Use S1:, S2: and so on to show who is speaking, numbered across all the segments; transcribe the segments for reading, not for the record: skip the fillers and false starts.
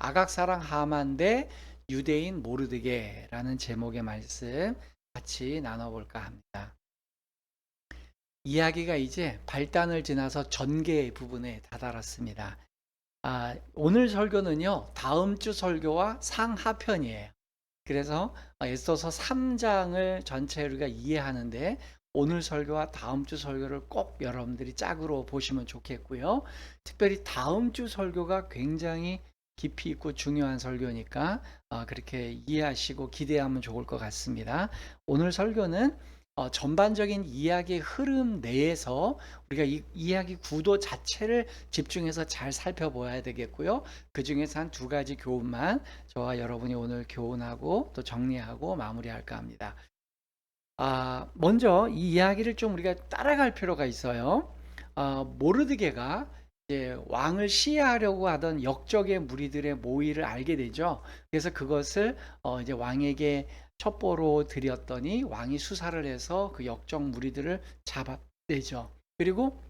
S1: 아각사랑 하만 대 유대인 모르드게라는 제목의 말씀 같이 나눠볼까 합니다. 이야기가 이제 발단을 지나서 전개 부분에 다다랐습니다. 오늘 설교는요, 다음 주 설교와 상하편이에요. 그래서 에스더서 3장을 전체 우리가 이해하는데 오늘 설교와 다음 주 설교를 꼭 여러분들이 짝으로 보시면 좋겠고요. 특별히 다음 주 설교가 굉장히 깊이 있고 중요한 설교니까 그렇게 이해하시고 기대하면 좋을 것 같습니다. 오늘 설교는 전반적인 이야기의 흐름 내에서 우리가 이 이야기 구도 자체를 집중해서 잘 살펴봐야 되겠고요. 그 중에서 한 두 가지 교훈만 저와 여러분이 오늘 교훈하고 또 정리하고 마무리할까 합니다. 먼저 이 이야기를 좀 우리가 따라갈 필요가 있어요. 모르드게가 이제 왕을 시해하려고 하던 역적의 무리들의 모의를 알게 되죠. 그래서 그것을 이제 왕에게 첩보로 드렸더니 왕이 수사를 해서 그 역적 무리들을 잡아내죠. 그리고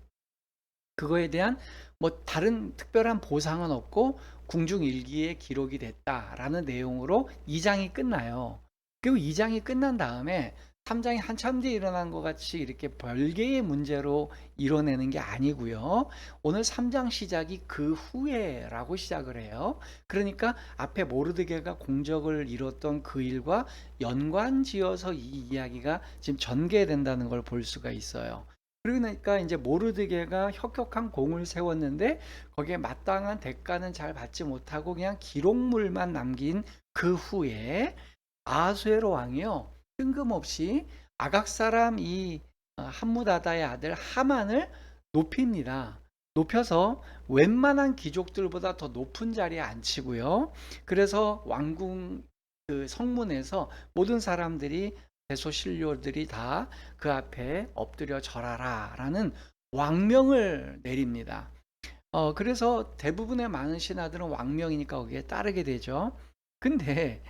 S1: 그거에 대한 뭐 다른 특별한 보상은 없고 궁중일기에 기록이 됐다라는 내용으로 2장이 끝나요. 그리고 2장이 끝난 다음에 3장이 한참 뒤에 일어난 것 같이 이렇게 별개의 문제로 이뤄내는 게 아니고요. 오늘 3장 시작이 그 후에라고 시작을 해요. 그러니까 앞에 모르드게가 공적을 이뤘던 그 일과 연관지어서 이 이야기가 지금 전개된다는 걸 볼 수가 있어요. 그러니까 이제 모르드게가 혁혁한 공을 세웠는데 거기에 마땅한 대가는 잘 받지 못하고 그냥 기록물만 남긴 그 후에 아수에로 왕이요, 뜬금없이 아각 사람 이 함무다다의 아들 하만을 높입니다. 높여서 웬만한 귀족들보다 더 높은 자리에 앉히고요. 그래서 왕궁 그 성문에서 모든 사람들이 대소신료들이 다 그 앞에 엎드려 절하라 라는 왕명을 내립니다. 그래서 대부분의 많은 신하들은 왕명이니까 거기에 따르게 되죠. 근데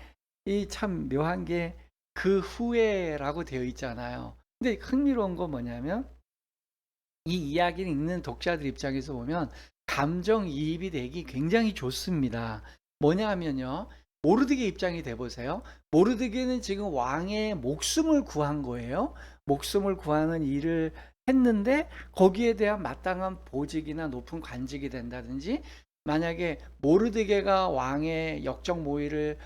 S1: 이 참 묘한 게 그 후에라고 되어 있잖아요. 근데 흥미로운 건 뭐냐면 이 이야기를 읽는 독자들 입장에서 보면 감정이입이 되기 굉장히 좋습니다. 뭐냐 하면요, 모르드게 입장이 돼보세요. 모르드게는 지금 왕의 목숨을 구한 거예요. 목숨을 구하는 일을 했는데 거기에 대한 마땅한 보직이나 높은 관직이 된다든지, 만약에 모르드게가 왕의 역적 모의를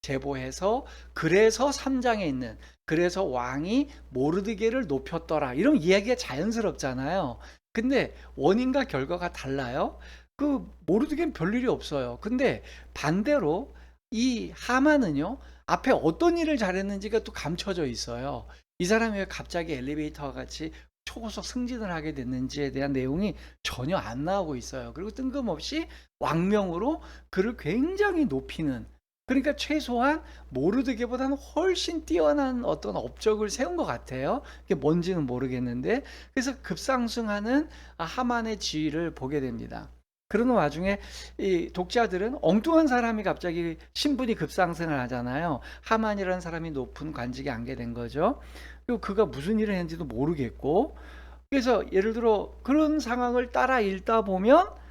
S1: 제보해서 그래서 3장에 있는 그래서 왕이 모르드게를 높였더라 이런 이야기가 자연스럽잖아요. 근데 원인과 결과가 달라요. 그 모르드게는 별일이 없어요. 근데 반대로 이 하만은요, 앞에 어떤 일을 잘했는지가 또 감춰져 있어요. 이 사람이 왜 갑자기 엘리베이터와 같이 초고속 승진을 하게 됐는지에 대한 내용이 전혀 안 나오고 있어요. 그리고 뜬금없이 왕명으로 그를 굉장히 높이는, 그러니까 최소한 모르드게보다는 훨씬 뛰어난 어떤 업적을 세운 것 같아요. 그게 뭔지는 모르겠는데, 그래서 급상승하는 하만의 지위를 보게 됩니다. 그러는 와중에 이 독자들은 엉뚱한 사람이 갑자기 신분이 급상승을 하잖아요. 하만이라는 사람이 높은 관직에 앉게 된 거죠. 그리고 그가 무슨 일을 했는지도 모르겠고, 그래서 예를 들어 그런 상황을 따라 읽다 보면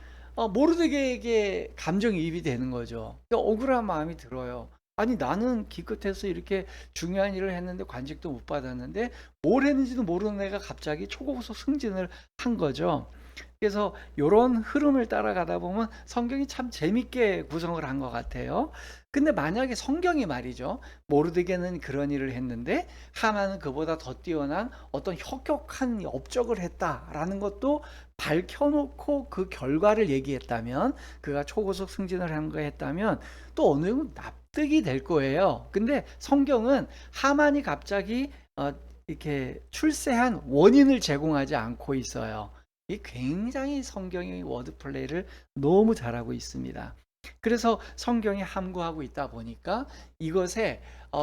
S1: 모르드게에게 감정이입이 되는 거죠. 그러니까 억울한 마음이 들어요. 아니, 나는 기껏해서 이렇게 중요한 일을 했는데 관직도 못 받았는데 뭘 했는지도 모르는 애가 갑자기 초고속 승진을 한 거죠. 그래서 이런 흐름을 따라가다 보면 성경이 참 재밌게 구성을 한 것 같아요. 근데 만약에 성경이 말이죠, 모르드게는 그런 일을 했는데 하만은 그보다 더 뛰어난 어떤 혁혁한 업적을 했다라는 것도 밝혀놓고 그 결과를 얘기했다면, 그가 초고속 승진을 한 거 했다면 또 어느 정도 납득이 될 거예요. 근데 성경은 하만이 갑자기 이렇게 출세한 원인을 제공하지 않고 있어요. 이 굉장히 성경의 워드 플레이를 너무 잘하고 있습니다. 그래서 성경이 함구하고 있다 보니까 이것에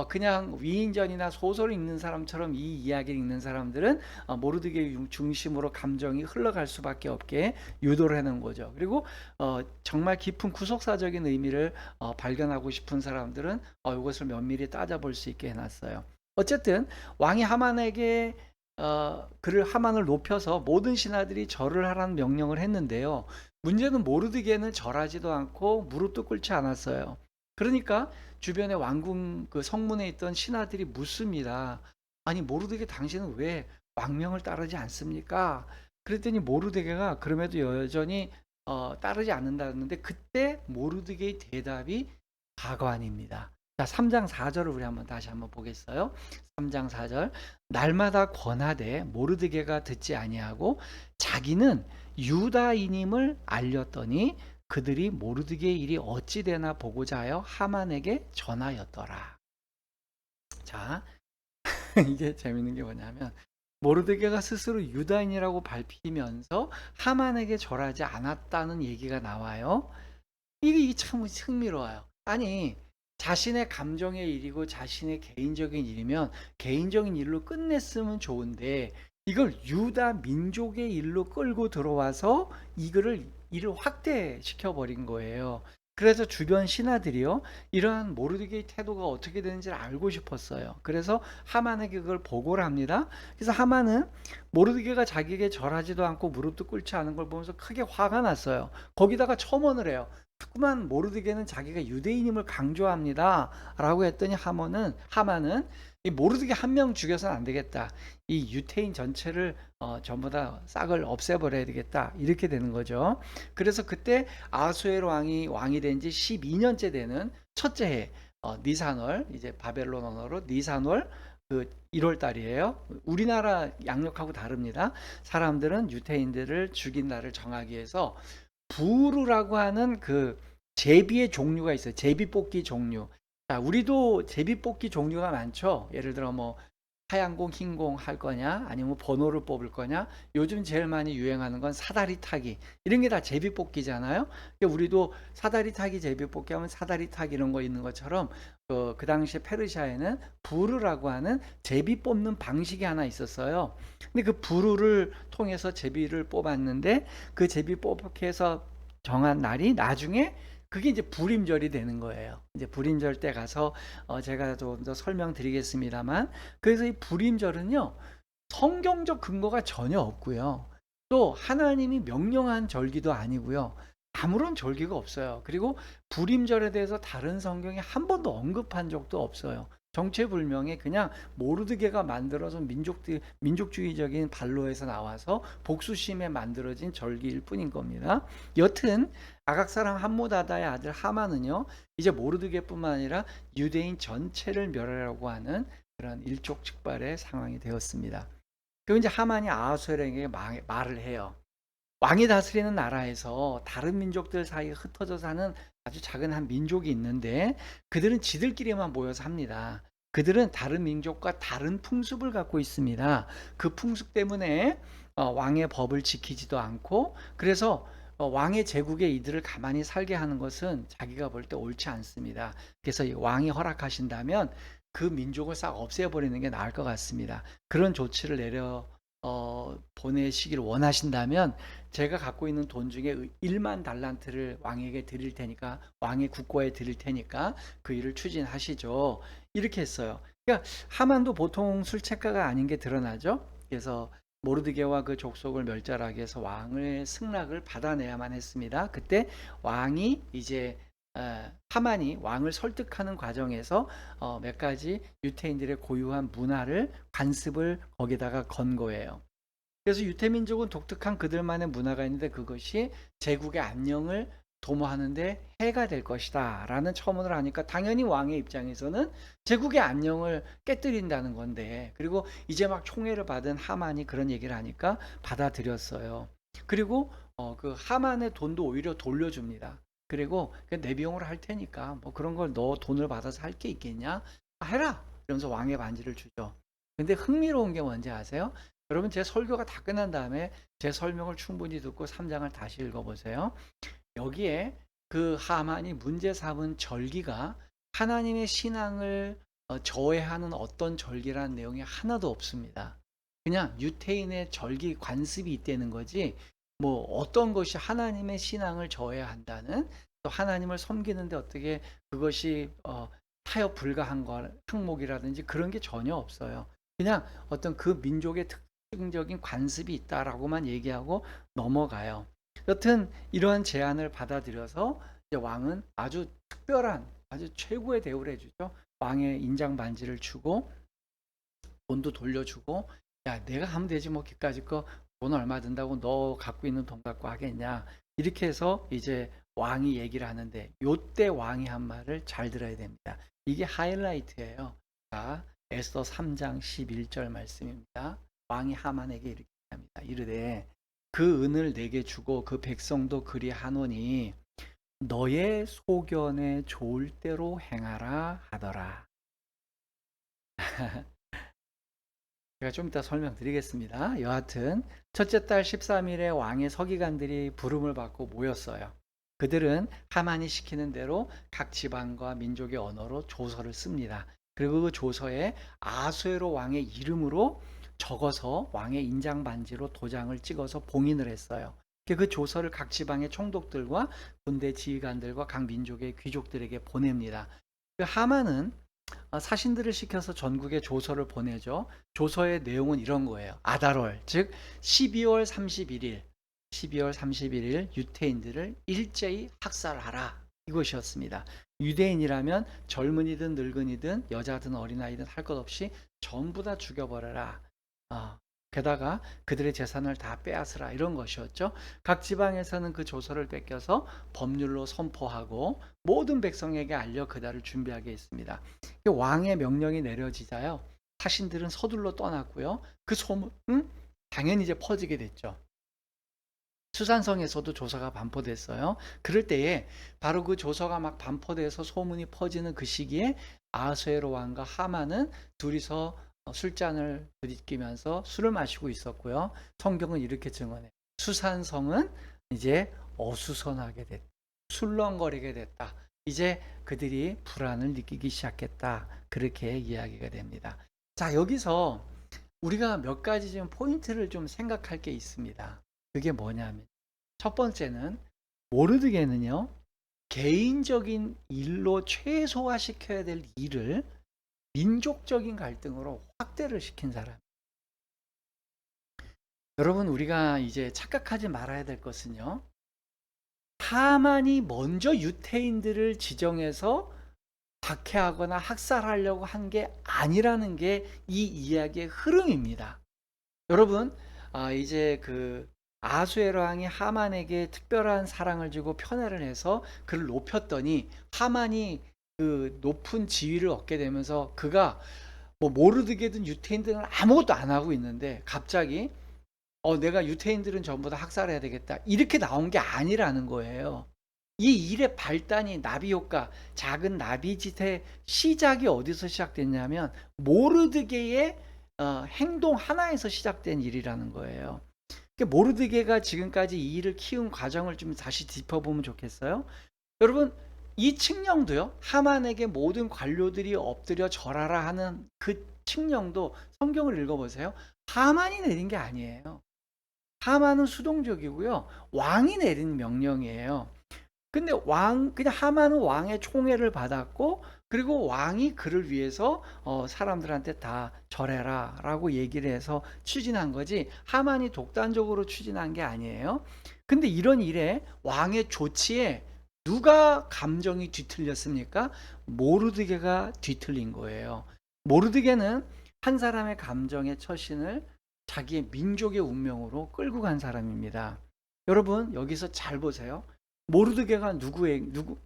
S1: 그냥 위인전이나 소설을 읽는 사람처럼 이 이야기를 읽는 사람들은 모르드게 중심으로 감정이 흘러갈 수밖에 없게 유도를 해놓은 거죠. 그리고 정말 깊은 구속사적인 의미를 발견하고 싶은 사람들은 이것을 면밀히 따져볼 수 있게 해놨어요. 어쨌든 왕이 하만에게 그를 하만을 높여서 모든 신하들이 절을 하라는 명령을 했는데요. 문제는 모르드게는 절하지도 않고 무릎도 꿇지 않았어요. 그러니까 주변에 왕궁 그 성문에 있던 신하들이 묻습니다. 아니 모르드게 당신은 왜 왕명을 따르지 않습니까? 그랬더니 모르드게가 그럼에도 여전히 따르지 않는다는데 그때 모르드게의 대답이 가관입니다. 자, 3장 4절을 우리 한번 다시 한번 보겠어요. 3장 4절. 날마다 권하되 모르드게가 듣지 아니하고 자기는 유다인임을 알렸더니 그들이 모르드게의 일이 어찌 되나 보고자 하여 하만에게 전하였더라. 자, 이게 재밌는 게 뭐냐면 모르드게가 스스로 유다인이라고 밝히면서 하만에게 절하지 않았다는 얘기가 나와요. 이게 참 흥미로워요. 아니, 자신의 감정의 일이고 자신의 개인적인 일이면 개인적인 일로 끝냈으면 좋은데 이걸 유다 민족의 일로 끌고 들어와서 일을 확대시켜 버린 거예요. 그래서 주변 신하들이요, 이러한 모르드게의 태도가 어떻게 되는지를 알고 싶었어요. 그래서 하만에게 그걸 보고를 합니다. 그래서 하만은 모르드게가 자기에게 절하지도 않고 무릎도 꿇지 않은 걸 보면서 크게 화가 났어요. 거기다가 첨언을 해요. 자꾸만 모르드게는 자기가 유대인임을 강조합니다. 라고 했더니 하만은 이 모르드게 한 명 죽여서는 안 되겠다. 이 유태인 전체를 전부 다 싹을 없애버려야 되겠다. 이렇게 되는 거죠. 그래서 그때 아수에르 왕이 된 지 12년째 되는 첫째 해 니산월, 이제 바벨론 언어로 니산월 그 1월 달이에요. 우리나라 양력하고 다릅니다. 사람들은 유태인들을 죽인 날을 정하기 위해서 부르라고 하는 그 제비의 종류가 있어요. 제비뽑기 종류. 자, 우리도 제비뽑기 종류가 많죠. 예를 들어 뭐 하얀 공, 흰 공 할 거냐, 아니면 번호를 뽑을 거냐. 요즘 제일 많이 유행하는 건 사다리 타기. 이런 게 다 제비뽑기잖아요. 그러니까 우리도 사다리 타기, 제비뽑기 하면 사다리 타기 이런 거 있는 것처럼 그 당시에 페르시아에는 부르라고 하는 제비 뽑는 방식이 하나 있었어요. 근데 그 부르를 통해서 제비를 뽑았는데 그 제비 뽑게 해서 정한 날이 나중에 그게 이제 불임절이 되는 거예요. 이제 불임절 때 가서 제가 좀 더 설명드리겠습니다만, 그래서 이 불임절은요 성경적 근거가 전혀 없고요. 또 하나님이 명령한 절기도 아니고요. 아무런 절기가 없어요. 그리고 불임절에 대해서 다른 성경에 한 번도 언급한 적도 없어요. 정체불명의 그냥 모르드게가 만들어서 민족주의적인 발로에서 나와서 복수심에 만들어진 절기일 뿐인 겁니다. 여튼 아각 사람 함무다다의 아들 하만은요, 이제 모르드게뿐만 아니라 유대인 전체를 멸하려고 하는 그런 일촉즉발의 상황이 되었습니다. 그리고 이제 하만이 아하수에르에게 말을 해요. 왕이 다스리는 나라에서 다른 민족들 사이에 흩어져 사는 아주 작은 한 민족이 있는데 그들은 지들끼리만 모여서 합니다. 그들은 다른 민족과 다른 풍습을 갖고 있습니다. 그 풍습 때문에 왕의 법을 지키지도 않고, 그래서 왕의 제국에 이들을 가만히 살게 하는 것은 자기가 볼 때 옳지 않습니다. 그래서 왕이 허락하신다면 그 민족을 싹 없애버리는 게 나을 것 같습니다. 그런 조치를 보내시기를 원하신다면 제가 갖고 있는 돈 중에 1만 달란트를 왕에게 드릴 테니까, 왕의 국고에 드릴 테니까 그 일을 추진하시죠. 이렇게 했어요. 그러니까 하만도 보통 술책가가 아닌 게 드러나죠. 그래서 모르드게와 그 족속을 멸절하기 위해서 왕의 승낙을 받아내야만 했습니다. 그때 왕이 이제 하만이 왕을 설득하는 과정에서 몇 가지 유태인들의 고유한 문화를, 관습을 거기다가 건 거예요. 그래서 유태민족은 독특한 그들만의 문화가 있는데 그것이 제국의 안녕을 도모하는데 해가 될 것이다 라는 첨언을 하니까 당연히 왕의 입장에서는 제국의 안녕을 깨뜨린다는 건데, 그리고 이제 막 총애를 받은 하만이 그런 얘기를 하니까 받아들였어요. 그리고 그 하만의 돈도 오히려 돌려줍니다. 그리고 내 비용으로 할 테니까 뭐 그런 걸 너 돈을 받아서 할 게 있겠냐? 해라! 이러면서 왕의 반지를 주죠. 근데 흥미로운 게 뭔지 아세요? 여러분, 제 설교가 다 끝난 다음에 제 설명을 충분히 듣고 3장을 다시 읽어보세요. 여기에 그 하만이 문제 삼은 절기가 하나님의 신앙을 저해하는 어떤 절기라는 내용이 하나도 없습니다. 그냥 유태인의 절기 관습이 있다는 거지, 뭐 어떤 것이 하나님의 신앙을 저해한다는, 또 하나님을 섬기는데 어떻게 그것이 타협 불가한 항목이라든지 그런 게 전혀 없어요. 그냥 어떤 그 민족의 특징적인 관습이 있다라고만 얘기하고 넘어가요. 여튼 이러한 제안을 받아들여서 이제 왕은 아주 특별한 아주 최고의 대우를 해주죠. 왕의 인장 반지를 주고 돈도 돌려주고, 야 내가 하면 되지 뭐 기까짓 거 돈 얼마 든다고 너 갖고 있는 돈 갖고 하겠냐, 이렇게 해서 이제 왕이 얘기를 하는데, 요때 왕이 한 말을 잘 들어야 됩니다. 이게 하이라이트예요. 자, 에스더 3장 11절 말씀입니다. 왕이 하만에게 이렇게 합니다. 이르되 그 은을 내게 주고 그 백성도 그리하노니 너의 소견에 좋을 대로 행하라 하더라. 제가 좀 이따 설명드리겠습니다. 여하튼 첫째 달 13일에 왕의 서기관들이 부름을 받고 모였어요. 그들은 하만이 시키는 대로 각 지방과 민족의 언어로 조서를 씁니다. 그리고 그 조서에 아수에로 왕의 이름으로 적어서 왕의 인장 반지로 도장을 찍어서 봉인을 했어요. 그 조서를 각 지방의 총독들과 군대 지휘관들과 각 민족의 귀족들에게 보냅니다. 그 하만은 사신들을 시켜서 전국에 조서를 보내죠. 조서의 내용은 이런 거예요. 아달월, 즉 12월 31일 유태인들을 일제히 학살하라, 이것이었습니다. 유대인이라면 젊은이든 늙은이든 여자든 어린아이든 할 것 없이 전부 다 죽여버려라. 게다가 그들의 재산을 다 빼앗으라, 이런 것이었죠. 각 지방에서는 그 조서를 뺏겨서 법률로 선포하고 모든 백성에게 알려 그달을 준비하게 했습니다. 왕의 명령이 내려지자요, 사신들은 서둘러 떠났고요. 그 소문은 당연히 이제 퍼지게 됐죠. 수산성에서도 조서가 반포됐어요. 그럴 때에 바로 그 조서가 막 반포돼서 소문이 퍼지는 그 시기에 아수에로 왕과 하만은 둘이서 술잔을 부딪히면서 술을 마시고 있었고요. 성경은 이렇게 증언해요. 수산성은 이제 어수선하게 됐다. 술렁거리게 됐다. 이제 그들이 불안을 느끼기 시작했다. 그렇게 이야기가 됩니다. 자, 여기서 우리가 몇 가지 좀 포인트를 좀 생각할 게 있습니다. 그게 뭐냐면, 첫 번째는 모르드게는요, 개인적인 일로 최소화시켜야 될 일을 민족적인 갈등으로 확대를 시킨 사람. 여러분, 우리가 이제 착각하지 말아야 될 것은요, 하만이 먼저 유태인들을 지정해서 박해하거나 학살하려고 한 게 아니라는 게 이 이야기의 흐름입니다. 여러분, 이제 그 아수에로 왕이 하만에게 특별한 사랑을 주고 편애를 해서 그를 높였더니 하만이 그 높은 지위를 얻게 되면서 그가 뭐 모르드게든 유태인들은 아무것도 안 하고 있는데 갑자기 내가 유태인들은 전부 다 학살해야 되겠다, 이렇게 나온 게 아니라는 거예요. 이 일의 발단이, 나비 효과, 작은 나비짓의 시작이 어디서 시작됐냐면 모르드게의 행동 하나에서 시작된 일이라는 거예요. 모르드게가 지금까지 이 일을 키운 과정을 좀 다시 짚어보면 좋겠어요. 여러분, 이 칙령도요, 하만에게 모든 관료들이 엎드려 절하라 하는 그 칙령도 성경을 읽어보세요. 하만이 내린 게 아니에요. 하만은 수동적이고요, 왕이 내린 명령이에요. 근데 그냥 하만은 왕의 총애를 받았고, 그리고 왕이 그를 위해서 사람들한테 다 절해라 라고 얘기를 해서 추진한 거지, 하만이 독단적으로 추진한 게 아니에요. 근데 이런 일에, 왕의 조치에 누가 감정이 뒤틀렸습니까? 모르드게가 뒤틀린 거예요. 모르드게는 한 사람의 감정의 처신을 자기의 민족의 운명으로 끌고 간 사람입니다. 여러분, 여기서 잘 보세요. 모르드게가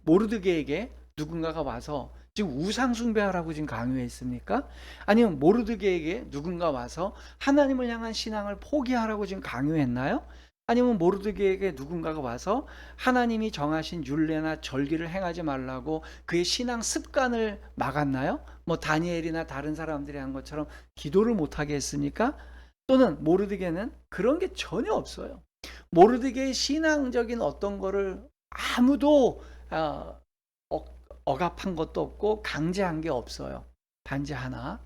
S1: 모르드게에게 누군가가 와서 지금 우상 숭배하라고 지금 강요했습니까? 아니면 모르드게에게 누군가 와서 하나님을 향한 신앙을 포기하라고 지금 강요했나요? 아니면 모르드게에게 누군가가 와서 하나님이 정하신 율례나 절기를 행하지 말라고 그의 신앙 습관을 막았나요? 뭐 다니엘이나 다른 사람들이 한 것처럼 기도를 못하게 했습니까? 또는 모르드게는 그런 게 전혀 없어요. 모르드게의 신앙적인 어떤 거를 아무도 억압한 것도 없고 강제한 게 없어요. 단지 하나,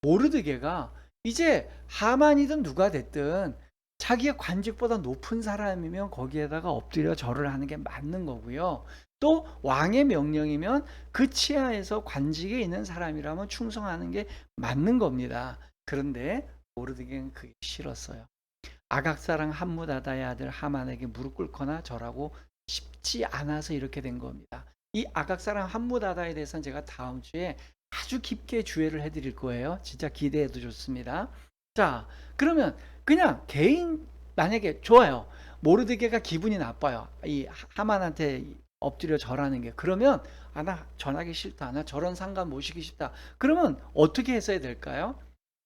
S1: 모르드게가 이제 하만이든 누가 됐든 자기의 관직보다 높은 사람이면 거기에다가 엎드려 절을 하는 게 맞는 거고요. 또 왕의 명령이면 그 치하에서 관직에 있는 사람이라면 충성하는 게 맞는 겁니다. 그런데 모르드게는 그게 싫었어요. 아각사랑 함무다다의 아들 하만에게 무릎 꿇거나 절하고 싶지 않아서 이렇게 된 겁니다. 이 아각사랑 함무다다에 대해서는 제가 다음 주에 아주 깊게 주의를 해드릴 거예요. 진짜 기대해도 좋습니다. 자, 그러면 그냥 개인 만약에 좋아요. 모르드게가 기분이 나빠요. 이 하만한테 엎드려 절하는 게. 그러면 나 전하기 싫다. 나 저런 상관 모시기 싫다. 그러면 어떻게 했어야 될까요?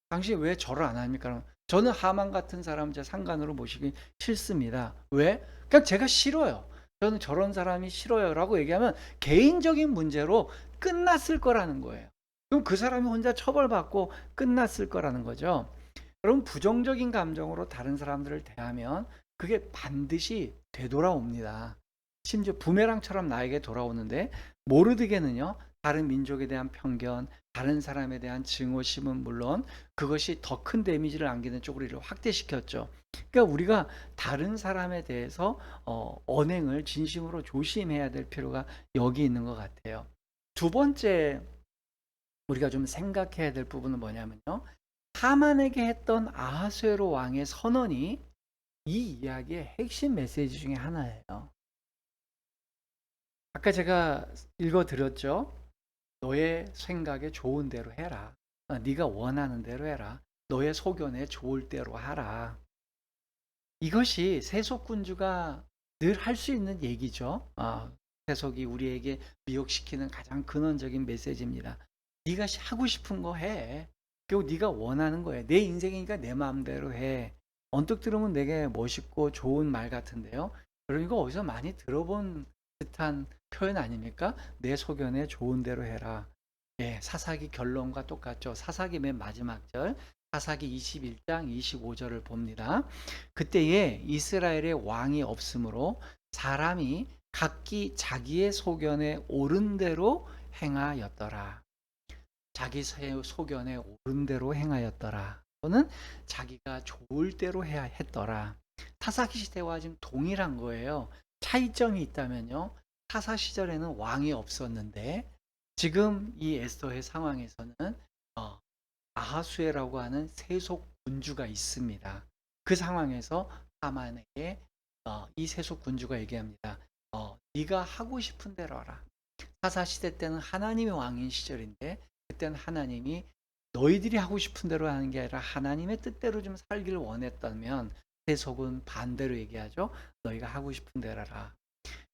S1: 당신 왜 절을 안 합니까? 저는 하만 같은 사람 제 상관으로 모시기 싫습니다. 왜? 그냥 제가 싫어요. 저는 저런 사람이 싫어요 라고 얘기하면 개인적인 문제로 끝났을 거라는 거예요. 그럼 그 사람이 혼자 처벌받고 끝났을 거라는 거죠. 여러분, 부정적인 감정으로 다른 사람들을 대하면 그게 반드시 되돌아옵니다. 심지어 부메랑처럼 나에게 돌아오는데, 모르드게는요, 다른 민족에 대한 편견, 다른 사람에 대한 증오심은 물론 그것이 더 큰 데미지를 안기는 쪽으로 이를 확대시켰죠. 그러니까 우리가 다른 사람에 대해서 언행을 진심으로 조심해야 될 필요가 여기 있는 것 같아요. 두 번째 우리가 좀 생각해야 될 부분은 뭐냐면요, 하만에게 했던 아하수에로 왕의 선언이 이 이야기의 핵심 메시지 중에 하나예요. 아까 제가 읽어드렸죠. 너의 생각에 좋은 대로 해라. 네가 원하는 대로 해라. 너의 소견에 좋을 대로 하라. 이것이 세속군주가 늘 할 수 있는 얘기죠. 세속이 우리에게 미혹시키는 가장 근원적인 메시지입니다. 네가 하고 싶은 거 해. 그리고 네가 원하는 거 해. 내 인생이니까 내 마음대로 해. 언뜻 들으면 되게 멋있고 좋은 말 같은데요. 여러분, 이거 어디서 많이 들어본 듯한 표현 아닙니까? 내 소견에 좋은 대로 해라. 예, 사사기 결론과 똑같죠. 사사기 맨 마지막 절, 사사기 21장 25절을 봅니다. 그때에 이스라엘의 왕이 없으므로 사람이 각기 자기의 소견에 옳은 대로 행하였더라. 자기 소견에 옳은 대로 행하였더라. 또는 자기가 좋을 대로 해야 했더라. 타사기 시대와 지금 동일한 거예요. 차이점이 있다면요, 타사 시절에는 왕이 없었는데 지금 이 에스더의 상황에서는 아하수에라고 하는 세속 군주가 있습니다. 그 상황에서 하만에게 이 세속 군주가 얘기합니다. 네가 하고 싶은 대로 하라. 타사 시대 때는 하나님이 왕인 시절인데, 그때는 하나님이 너희들이 하고 싶은 대로 하는 게 아니라 하나님의 뜻대로 좀 살기를 원했다면, 세속은 반대로 얘기하죠. 너희가 하고 싶은 대로 하라.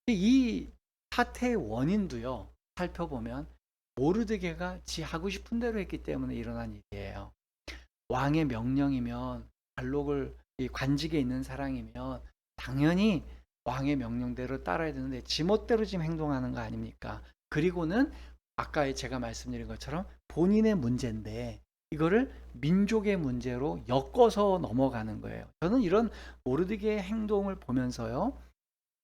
S1: 이 사태의 원인도요, 살펴보면 모르드게가 지 하고 싶은 대로 했기 때문에 일어난 일이에요. 왕의 명령이면, 관록을 관직에 있는 사람이면 당연히 왕의 명령대로 따라야 되는데 지 멋대로 지금 행동하는 거 아닙니까? 그리고는 아까 제가 말씀드린 것처럼 본인의 문제인데 이거를 민족의 문제로 엮어서 넘어가는 거예요. 저는 이런 모르드게의 행동을 보면서요,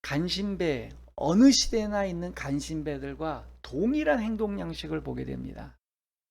S1: 간신배, 어느 시대나 있는 간신배들과 동일한 행동 양식을 보게 됩니다.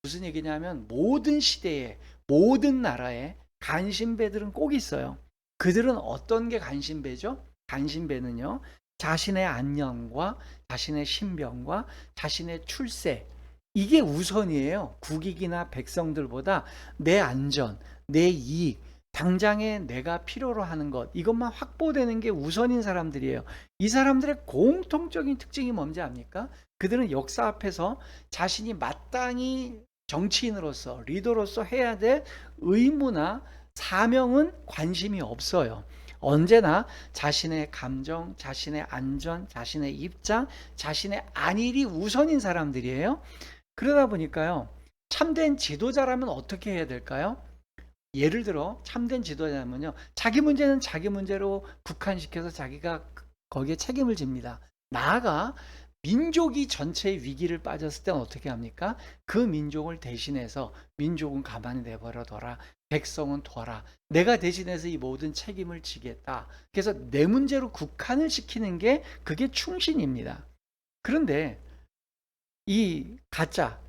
S1: 무슨 얘기냐면 모든 시대에, 모든 나라에 간신배들은 꼭 있어요. 그들은 어떤 게 간신배죠? 간신배는요, 자신의 안녕과 자신의 신병과 자신의 출세, 이게 우선이에요. 국익이나 백성들보다 내 안전, 내 이익, 당장에 내가 필요로 하는 것, 이것만 확보되는 게 우선인 사람들이에요. 이 사람들의 공통적인 특징이 뭔지 압니까? 그들은 역사 앞에서 자신이 마땅히 정치인으로서, 리더로서 해야 될 의무나 사명은 관심이 없어요. 언제나 자신의 감정, 자신의 안전, 자신의 입장, 자신의 안일이 우선인 사람들이에요. 그러다 보니까요, 참된 지도자라면 어떻게 해야 될까요? 예를 들어 참된 지도자면요, 자기 문제는 자기 문제로 국한시켜서 자기가 거기에 책임을 집니다. 나아가 민족이 전체의 위기를 빠졌을 때는 어떻게 합니까? 그 민족을 대신해서 민족은 가만히 내버려둬라, 백성은 둬라, 내가 대신해서 이 모든 책임을 지겠다. 그래서 내 문제로 국한을 시키는 게 그게 충신입니다. 그런데 이 가짜,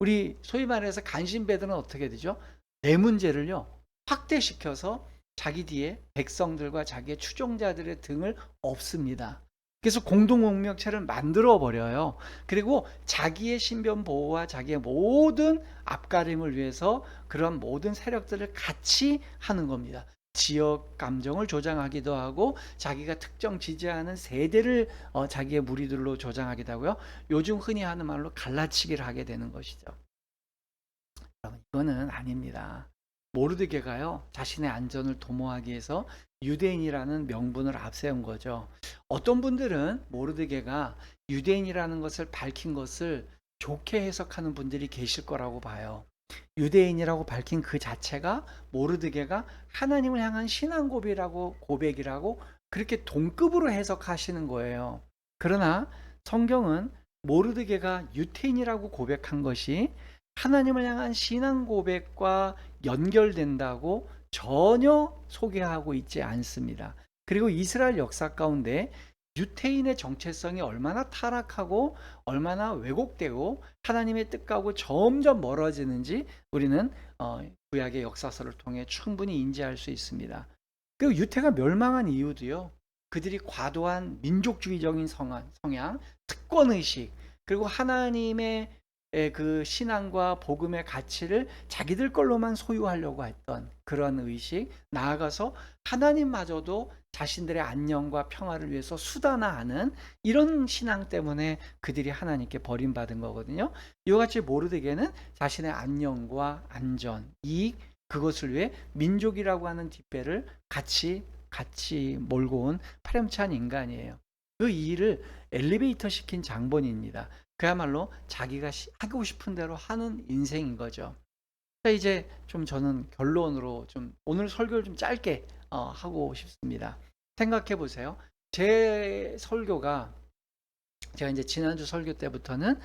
S1: 우리 소위 말해서 간신배들은 어떻게 되죠? 내 문제를요, 확대시켜서 자기 뒤에 백성들과 자기의 추종자들의 등을 엎습니다. 그래서 공동공명체를 만들어 버려요. 그리고 자기의 신변 보호와 자기의 모든 앞가림을 위해서 그런 모든 세력들을 같이 하는 겁니다. 지역 감정을 조장하기도 하고 자기가 특정 지지하는 세대를 자기의 무리들로 조장하기도 하고요. 요즘 흔히 하는 말로 갈라치기를 하게 되는 것이죠. 여러분, 이거는 아닙니다. 모르드게가요, 자신의 안전을 도모하기 위해서 유대인이라는 명분을 앞세운 거죠. 어떤 분들은 모르드게가 유대인이라는 것을 밝힌 것을 좋게 해석하는 분들이 계실 거라고 봐요. 유대인이라고 밝힌 그 자체가 모르드게가 하나님을 향한 신앙 고백이라고 그렇게 동급으로 해석하시는 거예요. 그러나 성경은 모르드게가 유태인이라고 고백한 것이 하나님을 향한 신앙 고백과 연결된다고 전혀 소개하고 있지 않습니다. 그리고 이스라엘 역사 가운데 유태인의 정체성이 얼마나 타락하고 얼마나 왜곡되고 하나님의 뜻과고 점점 멀어지는지 우리는 구약의 역사서를 통해 충분히 인지할 수 있습니다. 그리고 유태가 멸망한 이유도요, 그들이 과도한 민족주의적인 성향, 특권의식, 그리고 하나님의 그 신앙과 복음의 가치를 자기들 걸로만 소유하려고 했던 그런 의식, 나아가서 하나님마저도 자신들의 안녕과 평화를 위해서 수단화하는 이런 신앙 때문에 그들이 하나님께 버림받은 거거든요. 이와 같이 모르드게는 자신의 안녕과 안전, 이익, 그것을 위해 민족이라고 하는 뒷배를 같이 몰고 온 파렴치한 인간이에요. 그 일을 엘리베이터 시킨 장본인입니다. 그야말로 자기가 하고 싶은 대로 하는 인생인 거죠. 자, 이제 좀 저는 결론으로 좀 오늘 설교를 좀 짧게 하고 싶습니다. 생각해 보세요. 제 설교가, 제가 이제 지난주 설교 때부터는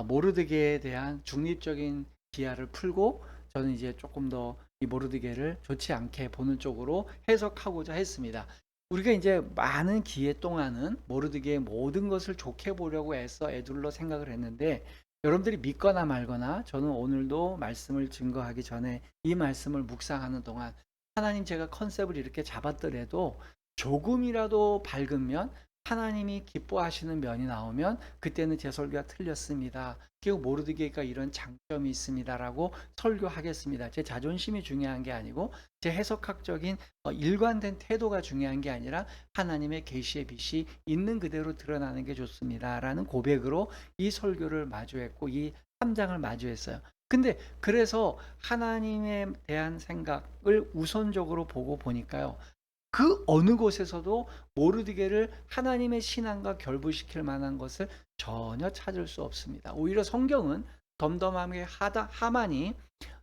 S1: 모르드게에 대한 중립적인 기하를 풀고 저는 이제 조금 더 이 모르드게를 좋지 않게 보는 쪽으로 해석하고자 했습니다. 우리가 이제 많은 기회 동안은 모르드게의 모든 것을 좋게 보려고 애써 애둘러 생각을 했는데, 여러분들이 믿거나 말거나 저는 오늘도 말씀을 증거하기 전에 이 말씀을 묵상하는 동안 하나님, 제가 컨셉을 이렇게 잡았더라도 조금이라도 밝으면, 하나님이 기뻐하시는 면이 나오면 그때는 제 설교가 틀렸습니다. 그리고 모르드게가 이런 장점이 있습니다라고 설교하겠습니다. 제 자존심이 중요한 게 아니고 제 해석학적인 일관된 태도가 중요한 게 아니라 하나님의 계시의 빛이 있는 그대로 드러나는 게 좋습니다라는 고백으로 이 설교를 마주했고 이 3장을 마주했어요. 근데 그래서 하나님에 대한 생각을 우선적으로 보고 보니까요, 그 어느 곳에서도 모르드게를 하나님의 신앙과 결부시킬 만한 것을 전혀 찾을 수 없습니다. 오히려 성경은 덤덤하게 하만이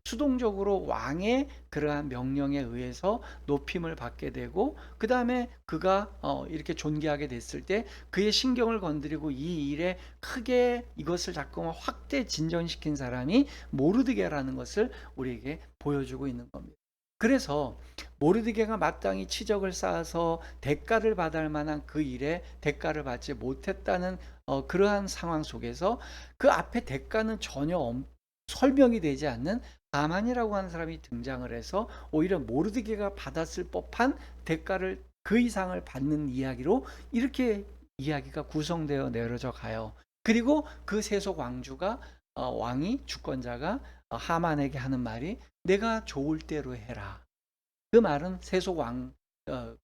S1: 수동적으로 왕의 그러한 명령에 의해서 높임을 받게 되고, 그 다음에 그가 이렇게 존귀하게 됐을 때 그의 신경을 건드리고 이 일에 크게 이것을 자꾸만 확대 진전시킨 사람이 모르드게라는 것을 우리에게 보여주고 있는 겁니다. 그래서 모르드게가 마땅히 치적을 쌓아서 대가를 받을 만한 그 일에 대가를 받지 못했다는 그러한 상황 속에서 그 앞에 대가는 전혀 설명이 되지 않는 하만이라고 하는 사람이 등장을 해서 오히려 모르드게가 받았을 법한 대가를, 그 이상을 받는 이야기로 이렇게 이야기가 구성되어 내려져 가요. 그리고 그 세속 왕주가 왕이, 주권자가 하만에게 하는 말이 내가 좋을 대로 해라. 그 말은 세속 왕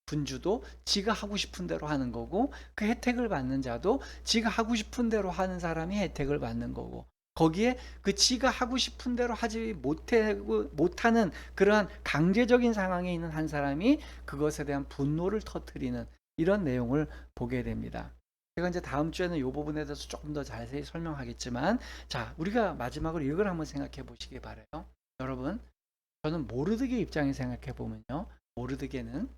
S1: 군주도 지가 하고 싶은 대로 하는 거고, 그 혜택을 받는 자도 지가 하고 싶은 대로 하는 사람이 혜택을 받는 거고, 거기에 그 지가 하고 싶은 대로 하지 못하는 그러한 강제적인 상황에 있는 한 사람이 그것에 대한 분노를 터뜨리는 이런 내용을 보게 됩니다. 제가 이제 다음 주에는 이 부분에 대해서 조금 더 자세히 설명하겠지만, 자, 우리가 마지막으로 이걸 한번 생각해 보시기 바라요. 여러분, 저는 모르드게 입장에 생각해 보면요, 모르드게는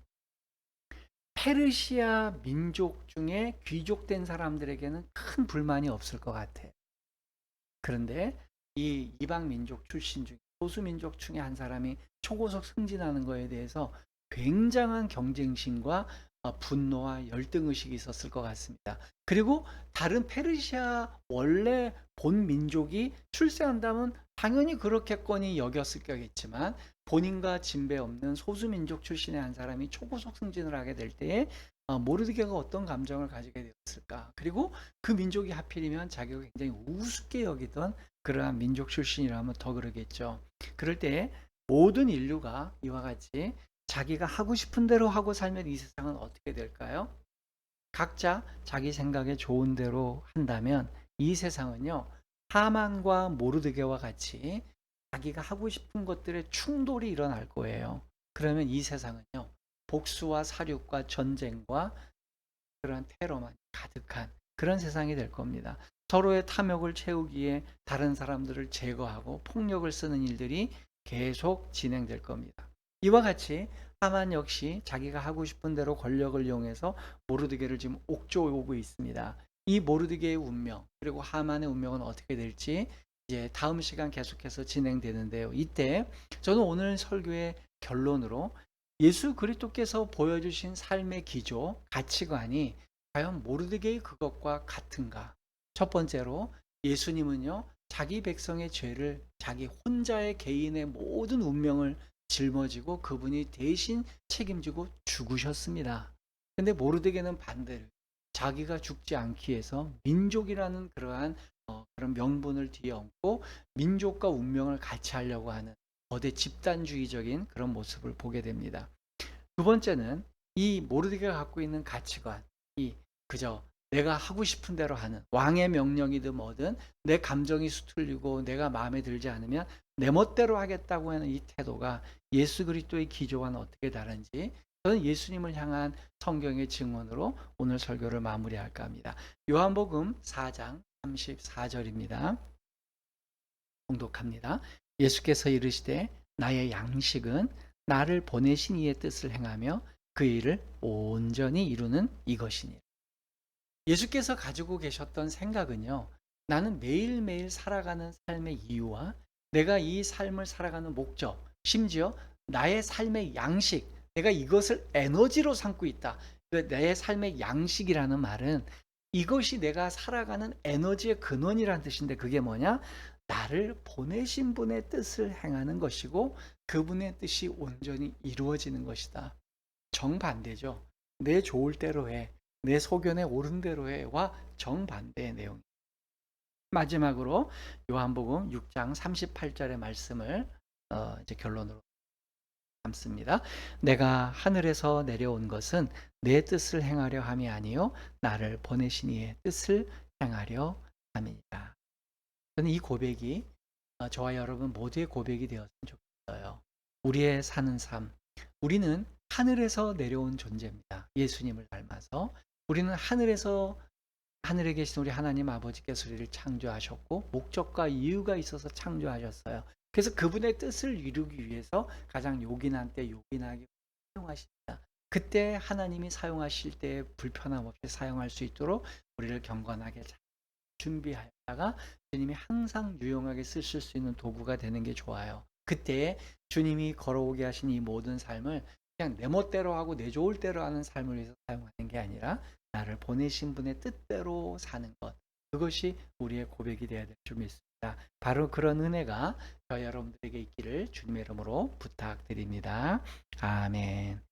S1: 페르시아 민족 중에 귀족된 사람들에게는 큰 불만이 없을 것 같아요. 그런데 이 이방 민족 출신 중 소수 민족 중에 한 사람이 초고속 승진하는 것에 대해서 굉장한 경쟁심과 분노와 열등의식이 있었을 것 같습니다. 그리고 다른 페르시아 원래 본 민족이 출세한다면 당연히 그렇겠거니 여겼을 거겠지만, 본인과 진배 없는 소수 민족 출신의 한 사람이 초고속 승진을 하게 될 때에 모르드게가 어떤 감정을 가지게 되었을까? 그리고 그 민족이 하필이면 자기가 굉장히 우습게 여기던 그러한 민족 출신이라면 더 그러겠죠. 그럴 때 모든 인류가 이와 같이 자기가 하고 싶은 대로 하고 살면 이 세상은 어떻게 될까요? 각자 자기 생각에 좋은 대로 한다면 이 세상은요, 하만과 모르드게와 같이 자기가 하고 싶은 것들의 충돌이 일어날 거예요. 그러면 이 세상은요, 복수와 살육과 전쟁과 그런 테러만 가득한 그런 세상이 될 겁니다. 서로의 탐욕을 채우기에 다른 사람들을 제거하고 폭력을 쓰는 일들이 계속 진행될 겁니다. 이와 같이 하만 역시 자기가 하고 싶은 대로 권력을 이용해서 모르드게를 지금 옥죄오고 있습니다. 이 모르드게의 운명 그리고 하만의 운명은 어떻게 될지 이제 다음 시간 계속해서 진행되는데요. 이때 저는 오늘 설교의 결론으로 예수 그리스도께서 보여주신 삶의 기조, 가치관이 과연 모르드게의 그것과 같은가? 첫 번째로 예수님은요, 자기 백성의 죄를 자기 혼자의 개인의 모든 운명을 짊어지고 그분이 대신 책임지고 죽으셨습니다. 근데 모르드게는 반대로 자기가 죽지 않기 위해서 민족이라는 그러한 그런 명분을 뒤엎고 민족과 운명을 같이 하려고 하는 거대 집단주의적인 그런 모습을 보게 됩니다. 두 번째는 이 모르드게가 갖고 있는 가치관, 이 그저 내가 하고 싶은 대로 하는 왕의 명령이든 뭐든 내 감정이 수틀리고 내가 마음에 들지 않으면 내 멋대로 하겠다고 하는 이 태도가 예수 그리스도의 기조와는 어떻게 다른지 저는 예수님을 향한 성경의 증언으로 오늘 설교를 마무리할까 합니다. 요한복음 4장 34절입니다. 봉독합니다. 예수께서 이르시되 나의 양식은 나를 보내신 이의 뜻을 행하며 그 일을 온전히 이루는 이것이니라. 예수께서 가지고 계셨던 생각은요, 나는 매일매일 살아가는 삶의 이유와 내가 이 삶을 살아가는 목적, 심지어 나의 삶의 양식, 내가 이것을 에너지로 삼고 있다. 내 삶의 양식이라는 말은 이것이 내가 살아가는 에너지의 근원이라는 뜻인데 그게 뭐냐? 나를 보내신 분의 뜻을 행하는 것이고 그분의 뜻이 온전히 이루어지는 것이다. 정반대죠. 내 좋을 대로 해. 내 소견에 옳은 대로 해와 정반대의 내용. 마지막으로 요한복음 6장 38절의 말씀을 이제 결론으로 담습니다. 내가 하늘에서 내려온 것은 내 뜻을 행하려 함이 아니요 나를 보내신 이의 뜻을 행하려 함이니라. 저는 이 고백이 저와 여러분 모두의 고백이 되었으면 좋겠어요. 우리의 사는 삶, 우리는 하늘에서 내려온 존재입니다. 예수님을 닮아서 우리는 하늘에 계신 우리 하나님 아버지께서 우리를 창조하셨고 목적과 이유가 있어서 창조하셨어요. 그래서 그분의 뜻을 이루기 위해서 가장 요긴한 때 요긴하게 사용하십니다. 그때 하나님이 사용하실 때 불편함 없이 사용할 수 있도록 우리를 경건하게 잘 준비하다가 주님이 항상 유용하게 쓰실 수 있는 도구가 되는 게 좋아요. 그때 주님이 걸어오게 하신 이 모든 삶을 그냥 내 멋대로 하고 내 좋을 대로 하는 삶을 위해서 사용하는 게 아니라 나를 보내신 분의 뜻대로 사는 것, 그것이 우리의 고백이 되어야 될 줄 믿습니다. 바로 그런 은혜가 저 여러분들에게 있기를 주님의 이름으로 부탁드립니다. 아멘.